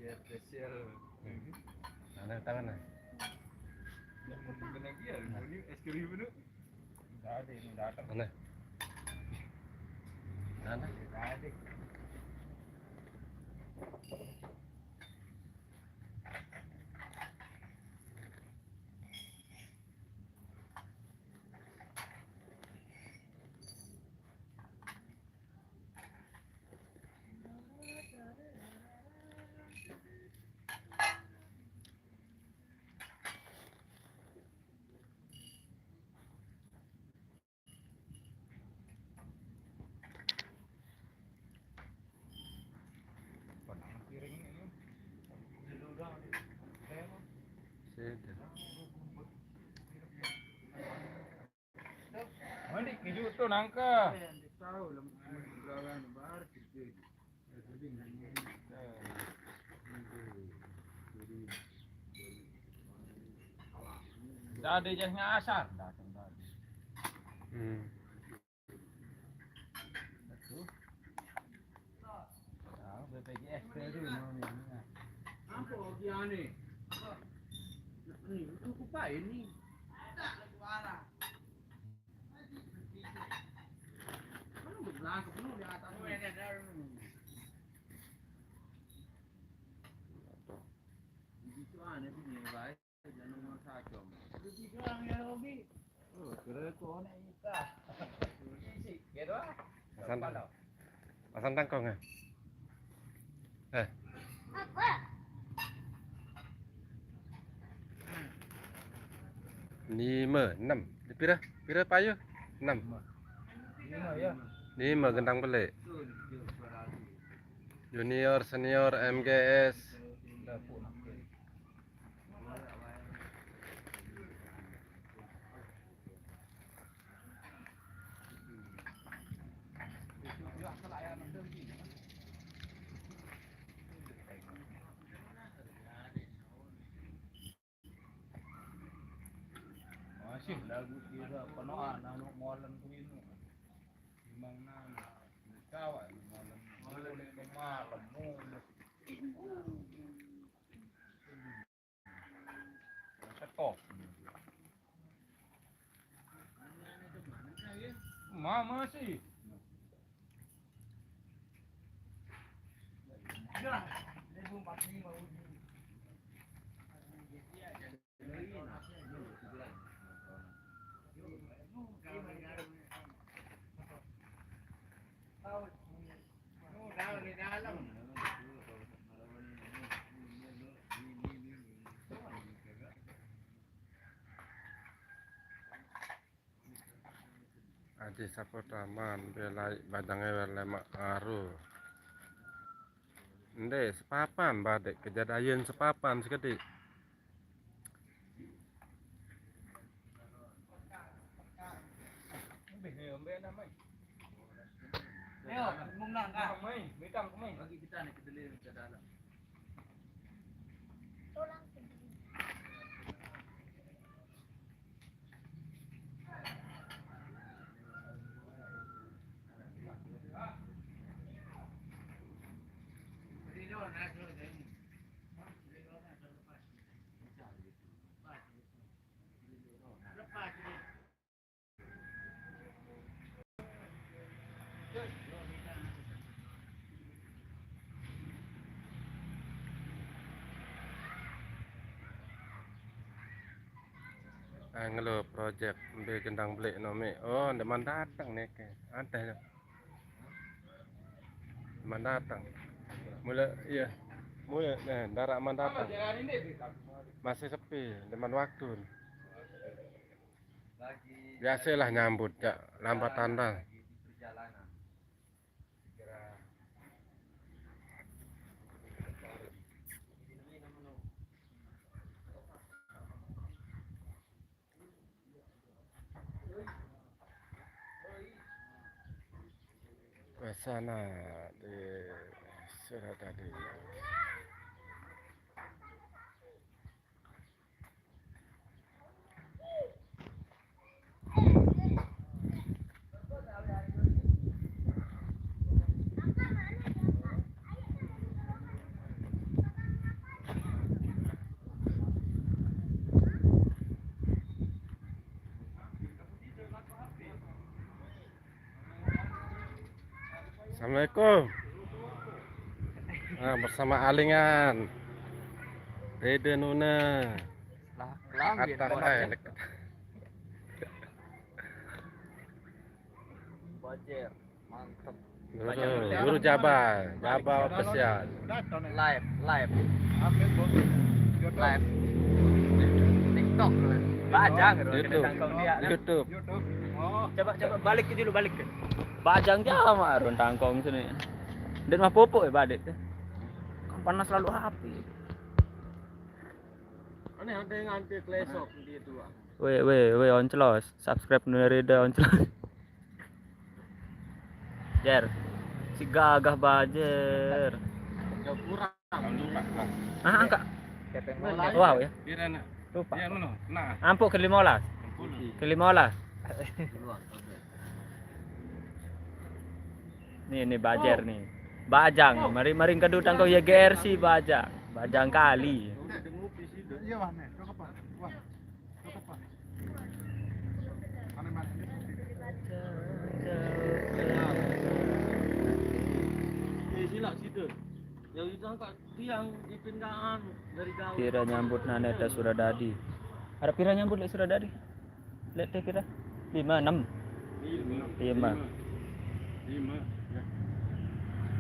Ya spesial. Ada tangan lah. Mungkin lagi ya, ini es krim itu. Enggak ada ini datang. Mana? Mana? Enggak ada. Piring ini. Udah. Sudah. Mandi keju tu nangka. Tahu lah, berlawan bar kita. Dah ada jasnya asar datang tadi. Betul. Tahu BPJS tu mau ni. Apa dia ni? Ni itu kupai ni. Mana berlangkap penuh di atas ni. Itu aneh punya baik. Jangan mau sakit. Itu orang yang hobi. Oh, kira kau ni. Gitu ah. Pasang tangkong ya? Lima, enam. Pira payu? 6. 5 ya. 5 gendang belik. Junior, senior, MGS. Dapur nak. Masih lagu kira penuhan anak molen kuino. Memang nama kawan molen molen kemalam molen. Sekop. Mama sih. Ya, dia belum pasti mau uji. Adi sapotaman belai badangnya lemak aru. Nde sepapan badek kejadian sepapan sekedik. Ayo, munglang ka. Mai, mitang mai. Bagi kita ni kedelai ke dalam. Anglo project ambil gendang belik nomi. Oh, deman datang nih ke. Ada. Deman datang. Mula iya. Mula darak man datang. Masih sepi, deman waktu. Biasalah nyambut ya, lambat tanda. Ke sana di sudah tadi. Assalamualaikum. Nah, bersama Alingan. Dede Nuna. Atas dekat. Bajer, mantap. Guru Jabal official. Live. TikTok loh. Bajang loh, YouTube. tangkong dia. YouTube. Oh, coba balik ke dulu balik ke. Bajang jama ron tangkong sini. Dan mah popok ya badet. Kan panas selalu api. Aneh ada yang anti klesok dia tua. Weh onclos, subscribe Nurida onclos. Jer. Si gagah bajer. Jauh kurang lupa. Ah, angka. Wow ya. Pirana. Lupa. Dia mana? Nah. Ampuk ke 15. Ke 15. Nih bajer nih. Bajang, mari kedutang kau ya GRC bajang. Bajang kali. Iya mana? Kau kapan? Wah, kau kapan? Mana mana? Silap situ. Yang itu angkat tiang di pinggaan dari gaul. Pira nyambut Naneta Suradadi. Ada pira nyambut lek Suradadi? Lihat teh pira. 5 6. 5. 5. Ya.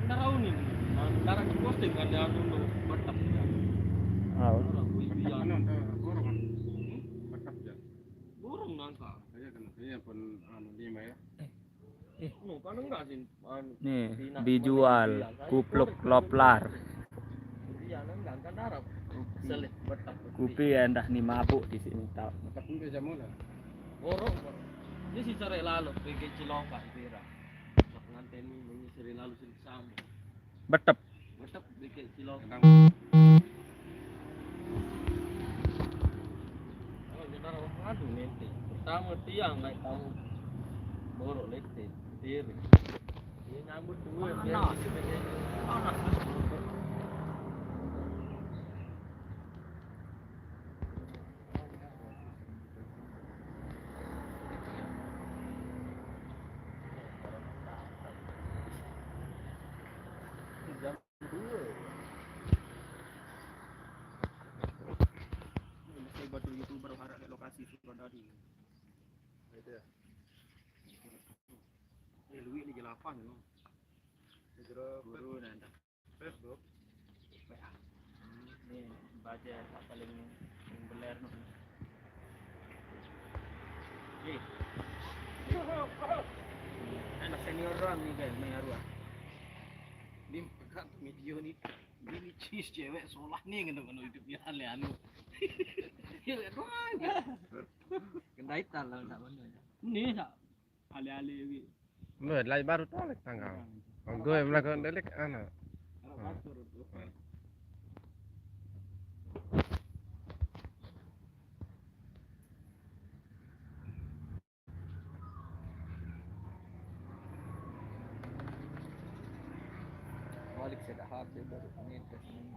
Anda tahu nih. Darah posting ada anu batap. Oh. Gorong. Batap ya. Gorong nangka. Saya kan saya pun anu 5 ya. No, kan enggak sih. Nih, dijual kupluk loplar. Iya, enggak kan darah. Selih batap. Kupi ya ndah nih mabuk di sini tahu. Batap pun bisa mula. Gorong. Ini si cari lalu pergi Cilongkah pira. Pengantin ini seri lalu sini sama. Betep. Batap pergi Cilongkah. Oh, jadi orang aduh nanti. Pertama tiang naik tahu. Borok lete, diri. Dia nyambut dua biar panas. Jam 2. Ini saya batu YouTuber harap ke lokasi Suradadi. Itu ya. Lui lagi 8 no. Guru nanda. Facebook. WA. Nih baca paling beler no. Anak senior orang nih guys, main arwah. Di pekat video nih. Ini cheese cewek solah nih ngono YouTube ya anu. Ya doang. Kendaitan lah tak bener. Ini tak ale-ale iki. Lai baru tolek tanggal. Gue melakukan delik anak. Balik saya dah habis baru ngetes ini.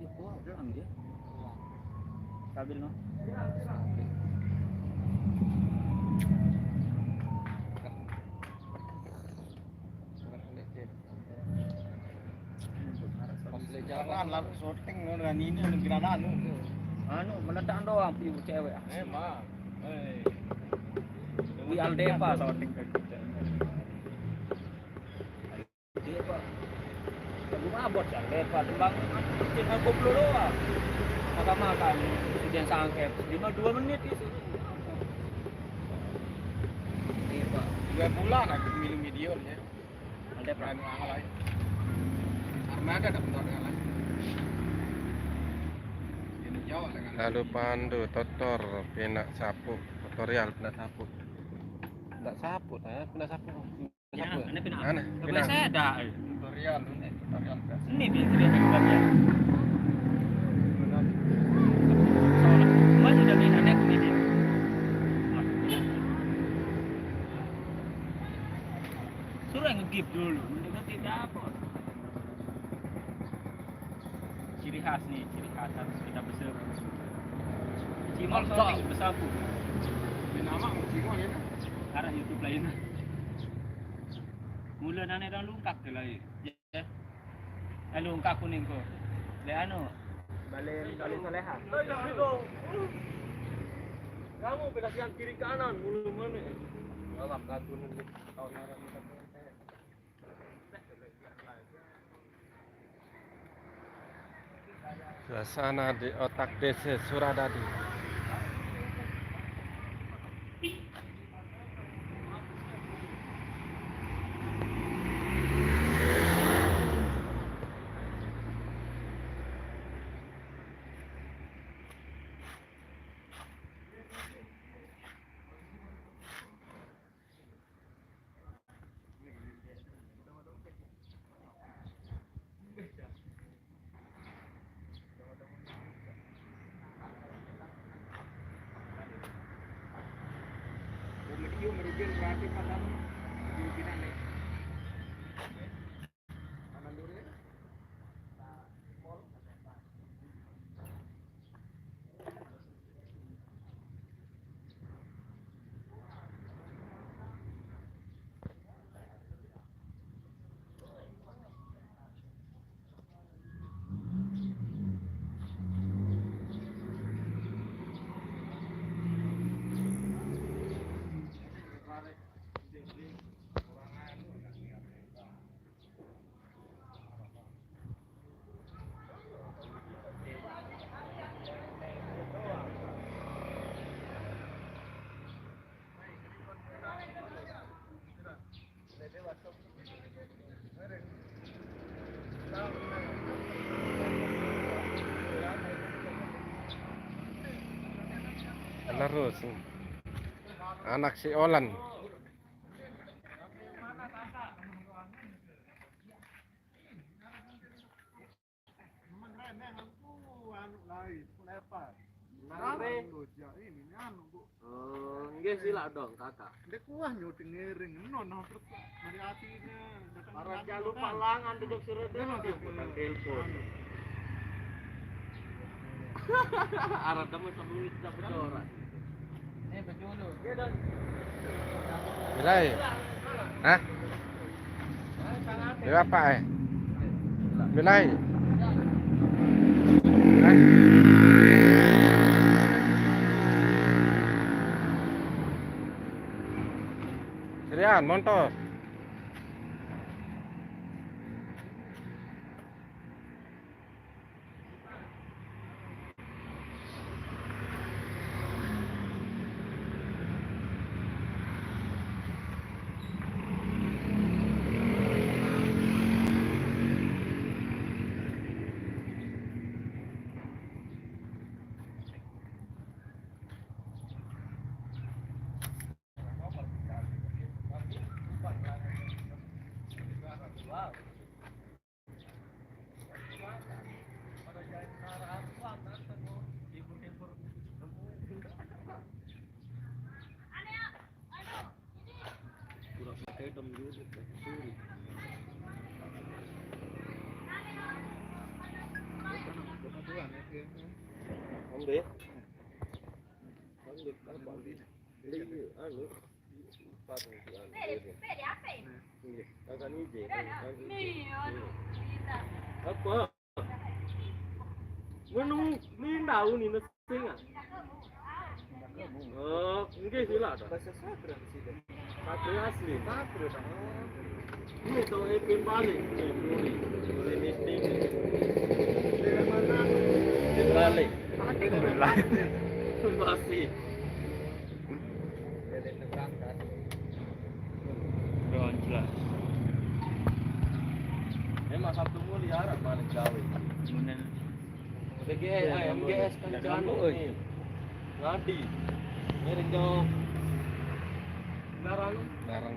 Itu orang dia. Stabil no. Jangan lalu syuting dengan ini dengan anu. Anu meledak doang piu cewek. Emang. Wi Aldepa shooting ke kita. Depa. Aku mabot ya Aldepa tembang cek aku dulu doang. Makan kemudian sangkep 2 menit di sini. Depa. 2 bulan aku milih videonya. Aldepa. Anu lain. Armada dapat orang lain. Ini Jawa dengan Lalu pandu tutor pinak sapu tutorial pinak sapu. Enggak sapu, pinak sapu. Ya, ini pindah. Aneh, Coba pindah. saya ada. tutorial ini tutorial gas. Ini biar dia bagian. Soalnya masih udah bisa naik ini dia. Suruh yang ngegip dulu, mendingan tidak apa. Ciri khas nih, ciri khas harus kita berseru. Cimol soalnya bersapu. Ini nama Cimol ini. Karena YouTube lainnya. Mula nane dah lungkak tu lah. Ya. Lungkak kuning ko. Le anu. Balik soleha. Kamu beda yang kiri kanan mulu mana? Dalam lagu ini tahun orang kita. Suasana di otak desa Suradadi. Medium merugikan berarti pada pimpinan nih. Kanan dulu ya. Terus anak si Olan. Nggih sila dong kakak. Dia kuah nyuting ngiring, nono terus dari hatinya. Para jalur palangan duduk sereden bukan telepon. Arah kamu sebelum kita berdoa. Ini berjodoh. Bilai. Hah? Dia apa Bilai. Hah? Serian, montor. Apa? Menung ni tahu ni nasi ah. Oh, nggih sila dah. Bahasa Sabra di sini. Sabra asli. Sabra dah. Ini tu ekor balik. Boleh mesti. Dari mana? Balik. Balik. Masih. Dari negara kan. Jelas. Emang Sabtu muli harap balik gawe. Kemudian MGS kan jalan euy. Ngadi. Nyeri jauh. Barang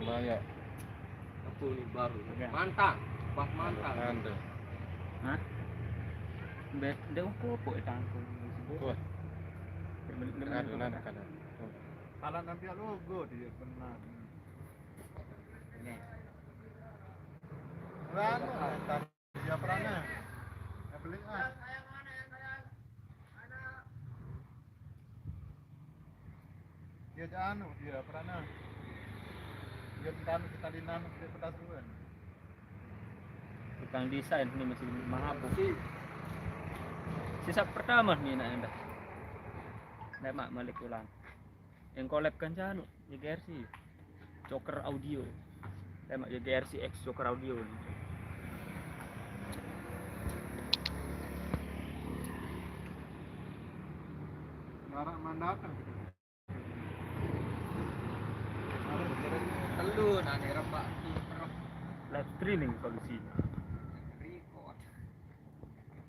banyak. Apa ni baru? Mantang. Bah mantang. Anda. hah? Dia apa tangkung. Kuat. Ada. Kalau nanti logo dia benar. Rano, dia pernah. Ya beli ah. Dia anu, dia pernah. Dia kita dinamik dia pedas duluan. Tukang desain ini masih mabuk. Sisa pertama nih nak anda. Lemak Malik ulang. Yang collab kan janu JGRC. Joker Audio. Lemak JGRC X Joker Audio. Marak mandatang. Telu nang rembak. Live streaming solusinya.